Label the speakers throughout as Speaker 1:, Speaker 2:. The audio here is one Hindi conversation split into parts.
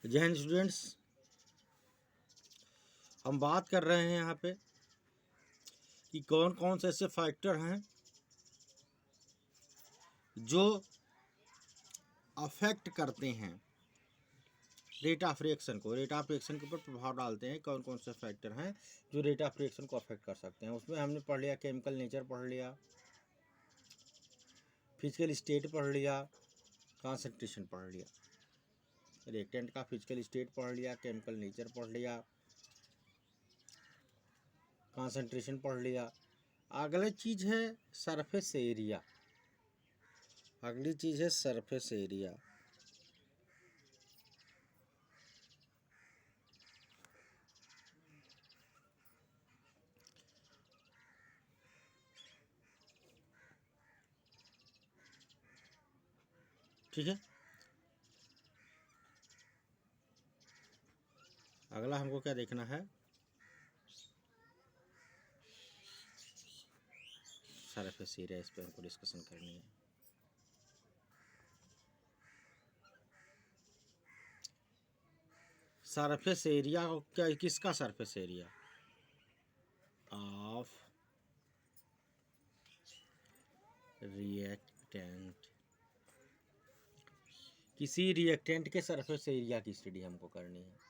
Speaker 1: जय हिंद स्टूडेंट्स, हम बात कर रहे हैं यहाँ पे कि कौन कौन से ऐसे फैक्टर हैं जो अफेक्ट करते हैं रेट ऑफ रिएक्शन को। रेट ऑफ रिएक्शन के ऊपर प्रभाव डालते हैं। कौन कौन से फैक्टर हैं जो रेट ऑफ रिएक्शन को अफेक्ट कर सकते हैं। उसमें हमने पढ़ लिया केमिकल नेचर, पढ़ लिया फिजिकल स्टेट, पढ़ लिया कॉन्सेंट्रेशन, पढ़ लिया रिएक्टेंट का फिजिकल स्टेट, पढ़ लिया केमिकल नेचर, पढ़ लिया कॉन्सेंट्रेशन, पढ़ लिया। अगली चीज़ है सरफेस एरिया। अगली चीज़ है सरफेस एरिया। ठीक है, अगला हमको क्या देखना है, सरफेस एरिया। इस पर हमको डिस्कशन करनी है। सरफेस एरिया क्या, किसका सरफेस एरिया? Of reactant. किसी रिएक्टेंट के सरफेस एरिया की स्टडी हमको करनी है।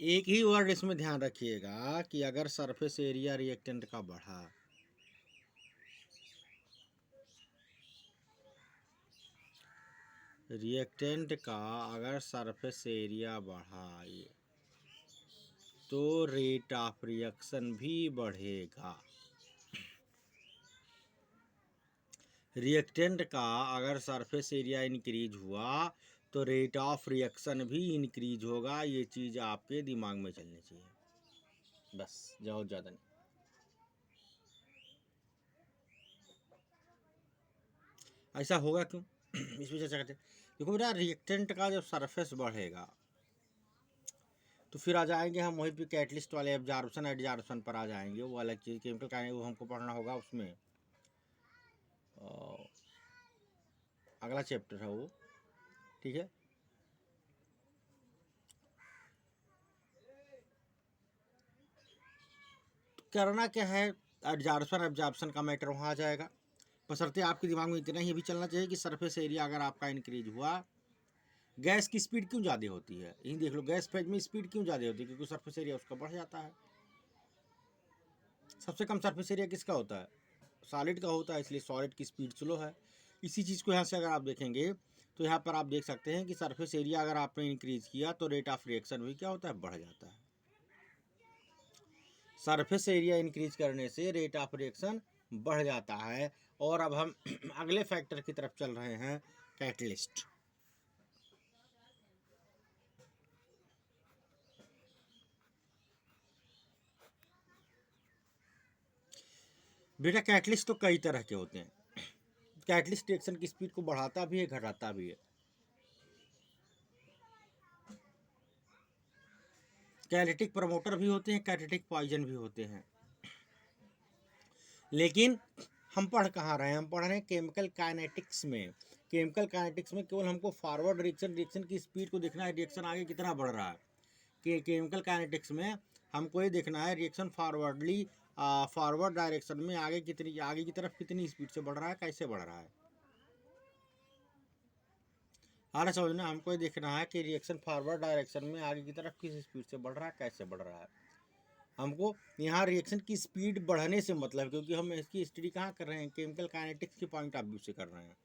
Speaker 1: एक ही वर्ड इसमें ध्यान रखिएगा कि अगर सरफेस एरिया रिएक्टेंट का बढ़ा, रिएक्टेंट का अगर सरफेस एरिया बढ़ा तो रेट ऑफ रिएक्शन भी बढ़ेगा। रिएक्टेंट का अगर सरफेस एरिया इंक्रीज हुआ तो रेट ऑफ रिएक्शन भी इंक्रीज होगा। ये चीज़ आपके दिमाग में चलनी चाहिए, बस, बहुत ज़्यादा नहीं। ऐसा होगा क्यों, इसमें चर्चा करते हैं। देखो बेटा, रिएक्टेंट का जब सरफेस बढ़ेगा तो फिर आ जाएंगे हम वहीं पे कैटलिस्ट वाले एब्जॉर्प्शन एडजॉर्प्शन पर आ जाएंगे। वो अलग चीज़, केमिकल का वो हमको पढ़ना होगा उसमें। अगला चैप्टर है वो, ठीक है। तो करना क्या है, एडजॉर्प्शन एब्जॉर्प्शन का मैटर वहाँ आ जाएगा। बशर्ते आपके दिमाग में इतना ही भी चलना चाहिए कि सरफेस एरिया अगर आपका इंक्रीज हुआ, गैस की स्पीड क्यों ज़्यादा होती है, यही देख लो। गैस फेज में स्पीड क्यों ज़्यादा होती है? क्योंकि सरफेस एरिया उसका बढ़ जाता है। सबसे कम सरफेस एरिया किसका होता है? सॉलिड का होता है, इसलिए सॉलिड की स्पीड स्लो है। इसी चीज़ को यहाँ से अगर आप देखेंगे तो यहाँ पर आप देख सकते हैं कि सरफेस एरिया अगर आपने इंक्रीज किया तो रेट ऑफ रिएक्शन भी क्या होता है, बढ़ जाता है। सरफेस एरिया इंक्रीज करने से रेट ऑफ रिएक्शन बढ़ जाता है। और अब हम अगले फैक्टर की तरफ चल रहे हैं, कैटलिस्ट। बेटा, कैटलिस्ट तो कई तरह के होते हैं। कैटलिस्ट रिएक्शन की स्पीड को बढ़ाता भी है, घटाता भी है। कैटेलिटिक प्रमोटर भी होते हैं, कैटेलिटिक पॉइजन भी होते हैं। लेकिन हम पढ़ कहाँ रहे हैं? हम पढ़ रहे हैं केमिकल काइनेटिक्स में। केमिकल काइनेटिक्स में केवल हमको फॉरवर्ड रिएक्शन की स्पीड को देखना है, रिएक्शन आगे कितना बढ़ रहा है। कि केमिकल काइनेटिक्स में हमको ये देखना है रिएक्शन फॉरवर्ड डायरेक्शन में आगे की तरफ कितनी स्पीड से बढ़ रहा है, कैसे बढ़ रहा है। आगे समझना, हमको ये देखना है कि रिएक्शन फॉरवर्ड डायरेक्शन में आगे की तरफ किस स्पीड से बढ़ रहा है, कैसे बढ़ रहा है। हमको यहाँ रिएक्शन की स्पीड बढ़ने से मतलब, क्योंकि हम इसकी स्टडी कहाँ कर रहे हैं, केमिकल काइनेटिक्स के पॉइंट ऑफ व्यू से कर रहे हैं।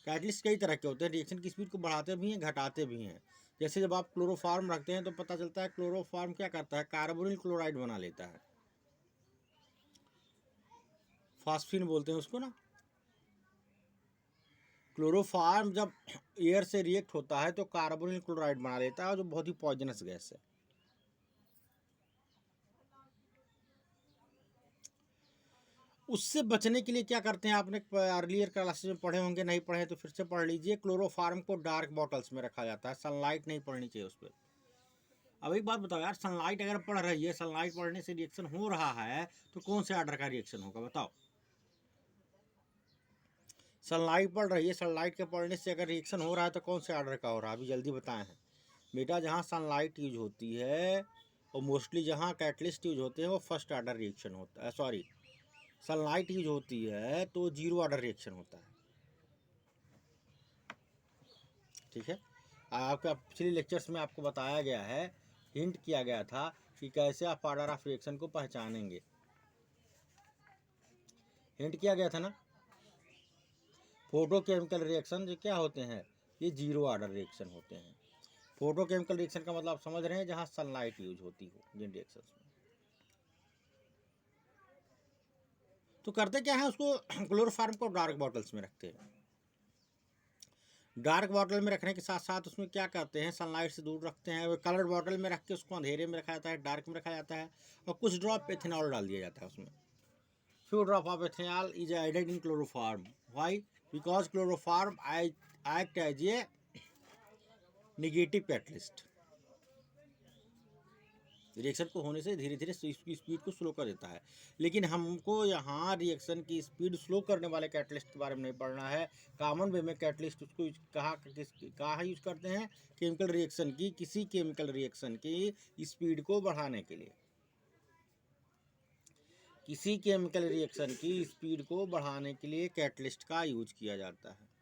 Speaker 1: कैटलिस्ट कई तरह के होते हैं, रिएक्शन की स्पीड को बढ़ाते भी हैं, घटाते भी हैं। जैसे जब आप क्लोरोफॉर्म रखते हैं तो पता चलता है क्लोरोफॉर्म क्या करता है, कार्बोनिल क्लोराइड बना लेता है। फास्फिन बोलते हैं उसको ना। क्लोरोफॉर्म जब एयर से रिएक्ट होता है तो कार्बोनिल क्लोराइड बना लेता है, जो बहुत ही पॉइजनस गैस है। उससे बचने के लिए क्या करते हैं, आपने अर्लियर क्लासेस में पढ़े होंगे, नहीं पढ़े तो फिर से पढ़ लीजिए। क्लोरोफॉर्म को डार्क बॉटल्स में रखा जाता है, सनलाइट नहीं पड़नी चाहिए उस पर। अब एक बात बताओ यार, सनलाइट अगर पड़ रही है, सनलाइट पड़ने से रिएक्शन हो रहा है, तो कौन से ऑर्डर का रिएक्शन होगा बताओ? सनलाइट पड़ रही है, सनलाइट के पड़ने से अगर रिएक्शन हो रहा है तो कौन से ऑर्डर का हो रहा है, अभी जल्दी बताएं। बेटा जहाँ सनलाइट यूज होती है और मोस्टली जहाँ कैटलिस्ट यूज होते हैं वो फर्स्ट ऑर्डर रिएक्शन होता है, सॉरी सनलाइट यूज होती है तो जीरो ऑर्डर रिएक्शन होता है। ठीक है, आपका पिछले लेक्चर्स में आपको बताया गया है, हिंट किया गया था कि कैसे आप ऑर्डर ऑफ रिएक्शन को पहचानेंगे, हिंट किया गया था ना। फोटोकेमिकल रिएक्शन जो क्या होते हैं, ये जीरो ऑर्डर रिएक्शन होते हैं। फोटोकेमिकल रिएक्शन का मतलब आप समझ रहे हैं, जहाँ सनलाइट यूज होती हो जिन रिएक्शंस में। तो करते क्या है, उसको क्लोरोफॉर्म को डार्क बॉटल्स में रखते हैं। डार्क बॉटल में रखने के साथ साथ उसमें क्या करते हैं, सनलाइट से दूर रखते हैं। कलर्ड बॉटल में रख के उसको अंधेरे में रखा जाता है, डार्क में रखा जाता है, और कुछ ड्रॉप एथेनॉल डाल दिया जाता है उसमें। Few drop of ethanol is added in chloroform. Why? Because chloroform act as a negative catalyst. Reaction को होने से धीरे धीरे इसकी स्पीड को स्लो कर देता है। लेकिन हमको यहाँ रिएक्शन की स्पीड स्लो करने वाले कैटलिस्ट के बारे में नहीं पढ़ना है। कॉमन वे में कैटलिस्ट उसको कहाँ यूज करते हैं, केमिकल रिएक्शन की, किसी केमिकल रिएक्शन की स्पीड को बढ़ाने के लिए, किसी केमिकल रिएक्शन की स्पीड को बढ़ाने के लिए कैटलिस्ट का यूज किया जाता है।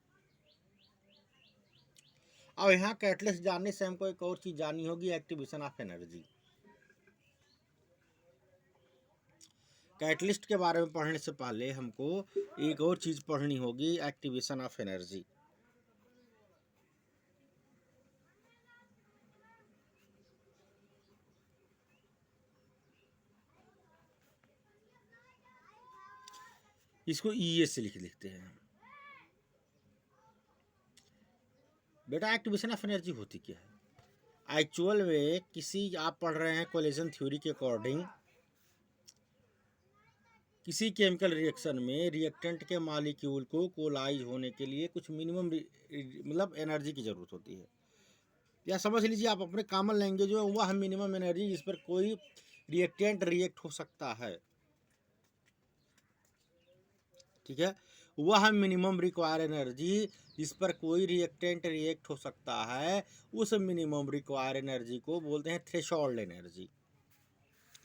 Speaker 1: अब यहाँ कैटलिस्ट जानने से हमको एक और चीज जाननी होगी, एक्टिवेशन ऑफ एनर्जी। कैटलिस्ट के बारे में पढ़ने से पहले हमको एक और चीज पढ़नी होगी, एक्टिवेशन ऑफ एनर्जी। इसको ई से लिखते हैं। बेटा एक्टिवेशन ऑफ एनर्जी होती क्या है? एक्चुअल में किसी, आप पढ़ रहे हैं कोलिजन थ्योरी के अकॉर्डिंग, किसी केमिकल रिएक्शन में रिएक्टेंट के मॉलिक्यूल को कोलाइज होने के लिए कुछ मिनिमम मतलब एनर्जी की जरूरत होती है। या समझ लीजिए आप अपने कॉमन लैंग्वेज में, वह मिनिमम एनर्जी जिस पर कोई रिएक्टेंट रिएक्ट हो सकता है। ठीक है, वह मिनिमम रिक्वायर एनर्जी जिस पर कोई रिएक्टेंट रिएक्ट हो सकता है, उस मिनिमम रिक्वायर एनर्जी को बोलते हैं थ्रेशोल्ड एनर्जी।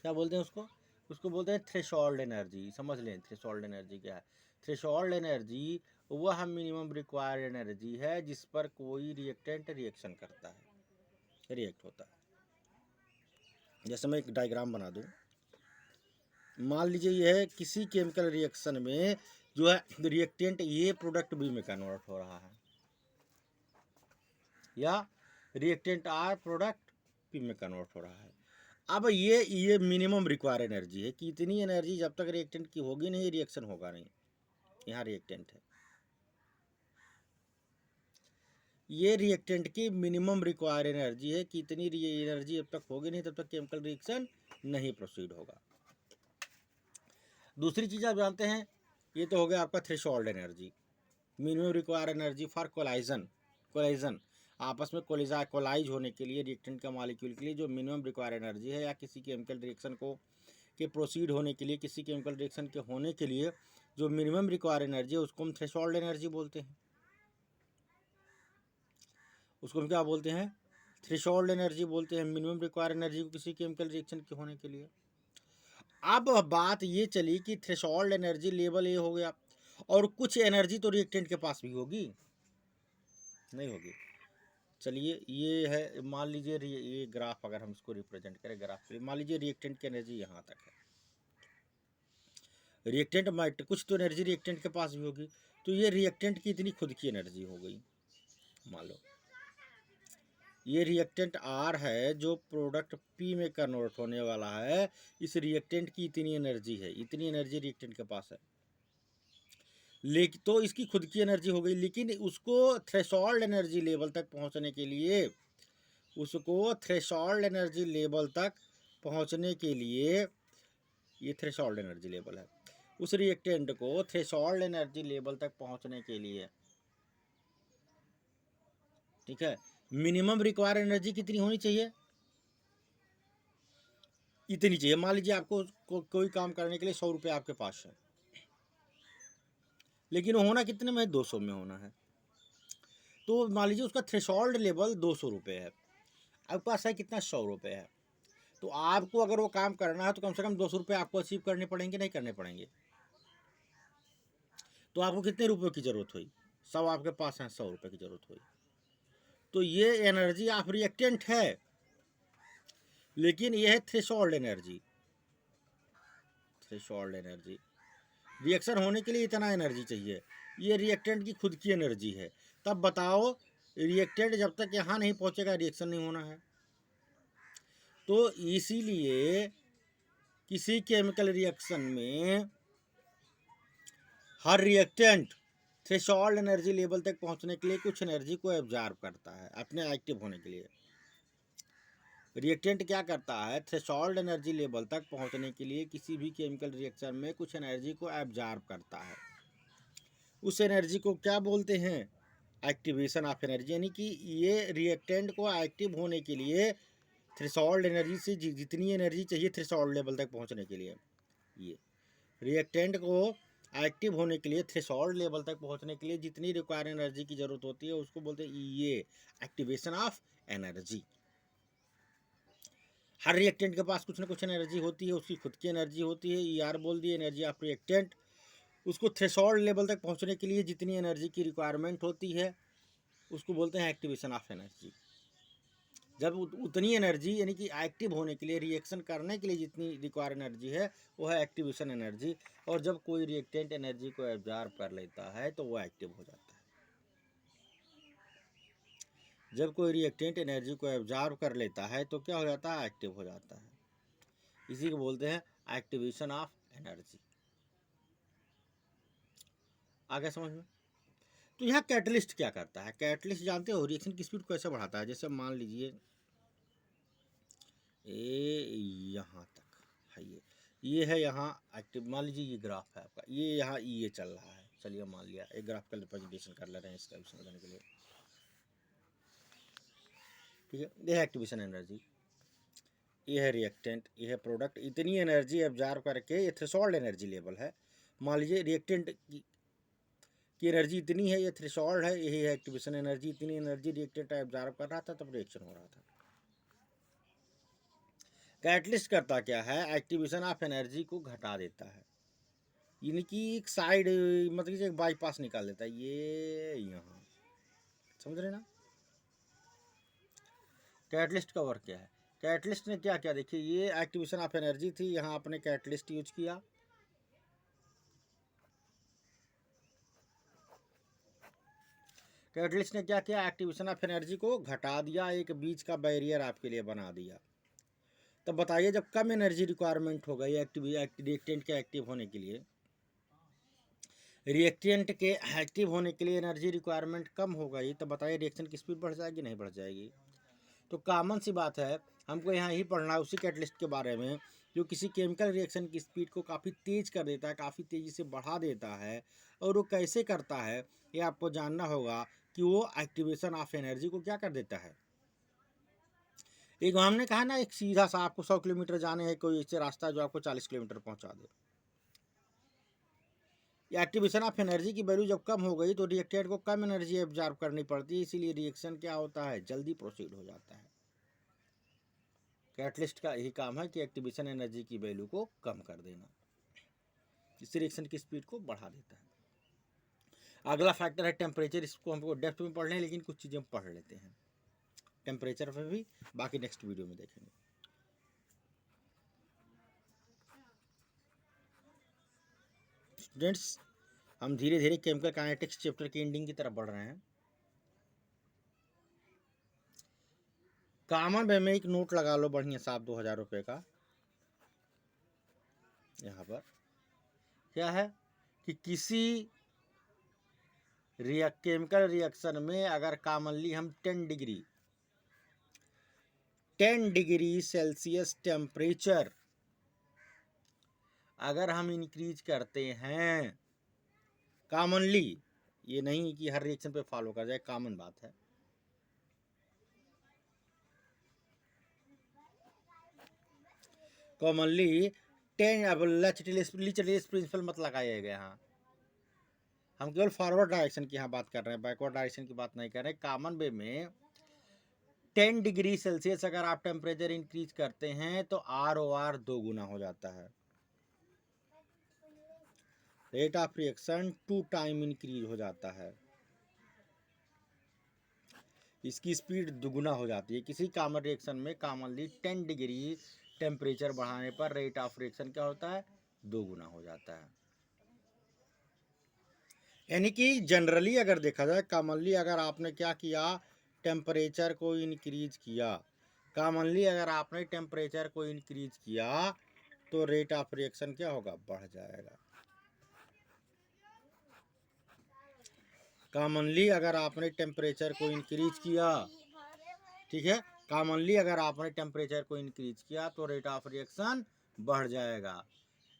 Speaker 1: क्या बोलते हैं उसको? उसको बोलते हैं थ्रेशोल्ड एनर्जी। समझ लें थ्रेशोल्ड एनर्जी क्या है। थ्रेशोल्ड एनर्जी वह मिनिमम रिक्वायर्ड एनर्जी है जिस पर कोई रिएक्टेंट रिएक्शन करता है, रिएक्ट होता है। जैसे मैं एक डायग्राम बना दूं, मान लीजिए यह है किसी केमिकल रिएक्शन में जो है रिएक्टेंट ए प्रोडक्ट बी में कन्वर्ट हो रहा है, या रिएक्टेंट आर प्रोडक्ट पी में कन्वर्ट हो रहा है। अब ये मिनिमम रिक्वायर एनर्जी है कि इतनी एनर्जी जब तक रिएक्टेंट की होगी नहीं, रिएक्शन होगा नहीं। यहाँ रिएक्टेंट है, ये रिएक्टेंट की मिनिमम रिक्वायर एनर्जी है कि इतनी एनर्जी जब तक होगी नहीं तब तक केमिकल रिएक्शन नहीं प्रोसीड होगा। दूसरी चीज़ आप जानते हैं, ये तो हो गया आपका threshold energy, minimum require energy for collision आपस में कोलाइज होने के लिए रिएक्टेंट का मॉलिक्यूल के लिए जो मिनिमम रिक्वायर एनर्जी है, या किसी केमिकल रिएक्शन को के प्रोसीड होने के लिए, किसी केमिकल रिएक्शन के होने के लिए जो मिनिमम रिक्वायर एनर्जी है, उसको हम थ्रेशोल्ड एनर्जी बोलते हैं। उसको हम क्या बोलते हैं? थ्रेशोल्ड एनर्जी बोलते हैं, मिनिमम रिक्वायर एनर्जी को किसी केमिकल रिएक्शन के होने के लिए। अब बात ये चली कि थ्रेशोल्ड एनर्जी लेवल ये हो गया, और कुछ एनर्जी तो रिएक्टेंट के पास भी होगी, नहीं होगी। चलिए ये है, मान लीजिए ये ग्राफ अगर हम इसको रिप्रेजेंट करें ग्राफ पे, मान लीजिए रिएक्टेंट की एनर्जी यहाँ तक है, रिएक्टेंट माइट कुछ तो एनर्जी रिएक्टेंट के पास भी होगी, तो ये रिएक्टेंट की इतनी खुद की एनर्जी हो गई। मान लो ये रिएक्टेंट आर है जो प्रोडक्ट पी में कन्वर्ट होने वाला है, इस रिएक्टेंट की इतनी एनर्जी है, इतनी एनर्जी रिएक्टेंट के पास है, लेकिन तो इसकी खुद की एनर्जी हो गई। लेकिन उसको थ्रेशोल्ड एनर्जी लेवल तक पहुंचने के लिए, उसको थ्रेशोल्ड एनर्जी लेवल तक पहुंचने के लिए, ये थ्रेशोल्ड एनर्जी लेवल है, उस रिएक्टेंट को थ्रेशोल्ड एनर्जी लेवल तक पहुंचने के लिए, ठीक है, मिनिमम रिक्वायर एनर्जी कितनी होनी चाहिए? इतनी चाहिए। मान लीजिए आपको कोई काम करने के लिए 100 रुपये आपके पास है, लेकिन वो होना कितने में है, 200 में होना है। तो मान लीजिए उसका थ्रेशोल्ड लेवल 200 रुपये है, आपके पास है कितना, 100 रुपये है। तो आपको अगर वो काम करना है तो कम से कम 200 रुपये आपको अचीव करने पड़ेंगे, नहीं करने पड़ेंगे? तो आपको कितने रुपयों की ज़रूरत हुई, 100 आपके पास है, 100 रुपये की ज़रूरत हुई। तो ये एनर्जी ऑफ रिएक्टेंट है, लेकिन यह है threshold energy. Threshold energy, reaction होने के लिए इतना एनर्जी चाहिए, ये रिएक्टेंट की खुद की एनर्जी है। तब बताओ, रिएक्टेंट जब तक यहाँ नहीं पहुँचेगा रिएक्शन नहीं होना है। तो इसीलिए किसी केमिकल रिएक्शन में हर रिएक्टेंट थ्रेशोल्ड एनर्जी लेवल तक पहुंचने के लिए कुछ एनर्जी को एब्जॉर्ब करता है अपने एक्टिव होने के लिए। रिएक्टेंट क्या करता है, थ्रेशोल्ड एनर्जी लेवल तक पहुंचने के लिए किसी भी केमिकल रिएक्शन में कुछ एनर्जी को एब्जॉर्ब करता है। उस एनर्जी को क्या बोलते हैं, एक्टिवेशन ऑफ एनर्जी। यानी कि ये रिएक्टेंट को एक्टिव होने के लिए थ्रेशोल्ड एनर्जी से जितनी एनर्जी चाहिए थ्रेशोल्ड लेवल तक पहुंचने के लिए, ये रिएक्टेंट को एक्टिव होने के लिए थ्रेशोल्ड लेवल तक पहुंचने के लिए जितनी रिक्वायर एनर्जी की जरूरत होती है उसको बोलते हैं ये activation of energy. Her reactant के पास कुछ ना कुछ एनर्जी होती है, उसकी खुद की एनर्जी होती है, ER बोल दिए, एनर्जी ऑफ रिएक्टेंट। उसको थ्रेशोल्ड लेवल तक पहुंचने के लिए जितनी एनर्जी की रिक्वायरमेंट होती है उसको बोलते हैं एक्टिवेशन ऑफ एनर्जी। जब उतनी एनर्जी यानी कि एक्टिव होने के लिए, रिएक्शन करने के लिए जितनी रिक्वायर एनर्जी है वो है एक्टिवेशन एनर्जी। और जब कोई रिएक्टेंट एनर्जी को एब्जॉर्ब कर लेता है तो वो एक्टिव हो जाता है। जब कोई रिएक्टेंट एनर्जी को एब्जॉर्ब कर लेता है तो क्या हो जाता है, एक्टिव हो जाता है। इसी को बोलते हैं एक्टिवेशन ऑफ एनर्जी। आगे समझ में? तो यहाँ कैटलिस्ट क्या करता है, कैटलिस्ट जानते हो रिएक्शन की स्पीड को कैसे बढ़ाता है। जैसे मान लीजिए यहाँ तक है, ये है यहाँ एक्टिव, मान लीजिए ये ग्राफ है आपका, ये यहाँ ये चल रहा है, चलिए मान लिया एक ग्राफ का रिप्रेजेंटेशन कर ले रहे हैं इसका समझने के लिए, ठीक है। ये है एक्टिवेशन एनर्जी, ये है रिएक्टेंट, ये है प्रोडक्ट। इतनी एनर्जी एब्जॉर्ब करके, ये थ्रेशोल्ड एनर्जी लेवल है। मान लीजिए रिएक्टेंट की एनर्जी इतनी है, ये थ्रेशोल्ड है, यही है एक्टिवेशन एनर्जी। इतनी एनर्जी रिएक्टेंट एब्जॉर्ब कर रहा था तब रिएक्शन हो रहा था। कैटलिस्ट करता क्या है, एक्टिवेशन ऑफ एनर्जी को घटा देता है, यानी कि एक साइड, मतलब कि एक बाईपास निकाल देता है, ये यहाँ, समझ रहे ना। कैटलिस्ट का वर्क क्या है, कैटलिस्ट ने क्या क्या, देखिए ये एक्टिवेशन ऑफ एनर्जी थी, यहाँ आपने कैटलिस्ट यूज किया, कैटलिस्ट ने क्या किया, एक्टिवेशन ऑफ एनर्जी को घटा दिया, एक बीच का बैरियर आपके लिए बना दिया। तब बताइए जब कम एनर्जी रिक्वायरमेंट हो गई रिएक्टेंट के एक्टिव होने के लिए, रिएक्टेंट के एक्टिव होने के लिए एनर्जी रिक्वायरमेंट कम हो गई, तो बताइए रिएक्शन की स्पीड बढ़ जाएगी, नहीं बढ़ जाएगी। तो कॉमन सी बात है, हमको यहाँ ही पढ़ना है उसी कैटलिस्ट के बारे में जो किसी केमिकल रिएक्शन की स्पीड को काफ़ी तेज़ कर देता है, काफ़ी तेज़ी से बढ़ा देता है। और वो कैसे करता है ये आपको जानना होगा कि वो एक्टिवेशन ऑफ एनर्जी को क्या कर देता है। एक हमने कहा ना, एक सीधा सा आपको 100 किलोमीटर जाने है, कोई ऐसे रास्ता जो आपको 40 किलोमीटर पहुँचा दे। एक्टिवेशन ऑफ एनर्जी की वैल्यू जब कम हो गई तो रिएक्टेंट को कम एनर्जी एब्जॉर्ब करनी पड़ती है, इसीलिए रिएक्शन क्या होता है, जल्दी प्रोसीड हो जाता है। कैटलिस्ट का यही काम है कि एक्टिवेशन एनर्जी की वैल्यू को कम कर देना, इससे रिएक्शन की स्पीड को बढ़ा देता है। अगला फैक्टर है टेम्परेचर, इसको हमको डेप्थ में पढ़ने हैं लेकिन कुछ चीज़ें पढ़ लेते हैं टेम्परेचर पर भी, बाकी नेक्स्ट वीडियो में देखेंगे। स्टूडेंट्स, हम धीरे धीरे केमिकल काइनेटिक्स चैप्टर की एंडिंग की तरफ बढ़ रहे हैं। कॉमन वे में एक नोट लगा लो बढ़िया सा आप 2000 रुपये का। यहाँ पर क्या है कि किसी केमिकल रिएक्शन में अगर कॉमनली हम 10 डिग्री सेल्सियस टेम्परेचर अगर हम इंक्रीज करते हैं, कॉमनली, ये नहीं कि हर रिएक्शन पे फॉलो कर जाए, कॉमन बात है। कॉमनली 10, अब चलिए प्रिंसिपल मत लगाइएगा यहाँ, हम केवल फॉरवर्ड डायरेक्शन की यहाँ बात कर रहे हैं, बैकवर्ड डायरेक्शन की बात नहीं कर रहे हैं। कॉमन वे में 10 डिग्री सेल्सियस अगर आप टेम्परेचर इंक्रीज करते हैं तो ROR 2 गुना हो जाता है, rate of reaction 2 time increase हो जाता है, इसकी स्पीड दुगुना हो जाती है। किसी कॉमन रिएक्शन में कॉमनली 10 डिग्री टेम्परेचर बढ़ाने पर रेट ऑफ रिएक्शन क्या होता है, 2 गुना हो जाता है। यानी कि जनरली अगर देखा जाए, कॉमनली अगर आपने क्या किया, टेम्परेचर को इंक्रीज किया, कॉमनली अगर आपने टेम्परेचर को इंक्रीज किया तो रेट ऑफ रिएक्शन क्या होगा, बढ़ जाएगा। कॉमनली अगर आपने टेम्परेचर को इंक्रीज किया, ठीक है, कॉमनली अगर आपने टेम्परेचर को इंक्रीज किया तो रेट ऑफ रिएक्शन बढ़ जाएगा।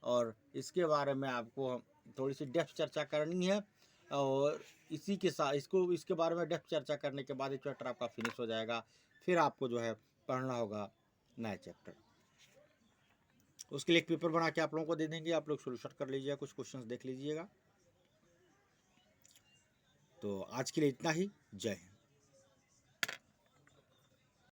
Speaker 1: और इसके बारे में आपको थोड़ी सी डेप्थ चर्चा करनी है, और इसी के साथ इसके बारे में डेप्थ चर्चा करने के बाद ये चैप्टर आपका फिनिश हो जाएगा। फिर आपको जो है पढ़ना होगा नया चैप्टर। उसके लिए एक पेपर बना के आप लोगों को दे देंगे, आप लोग सोल्यूशन कर लीजिएगा, कुछ क्वेश्चंस देख लीजिएगा। तो आज के लिए इतना ही, जय हिंद।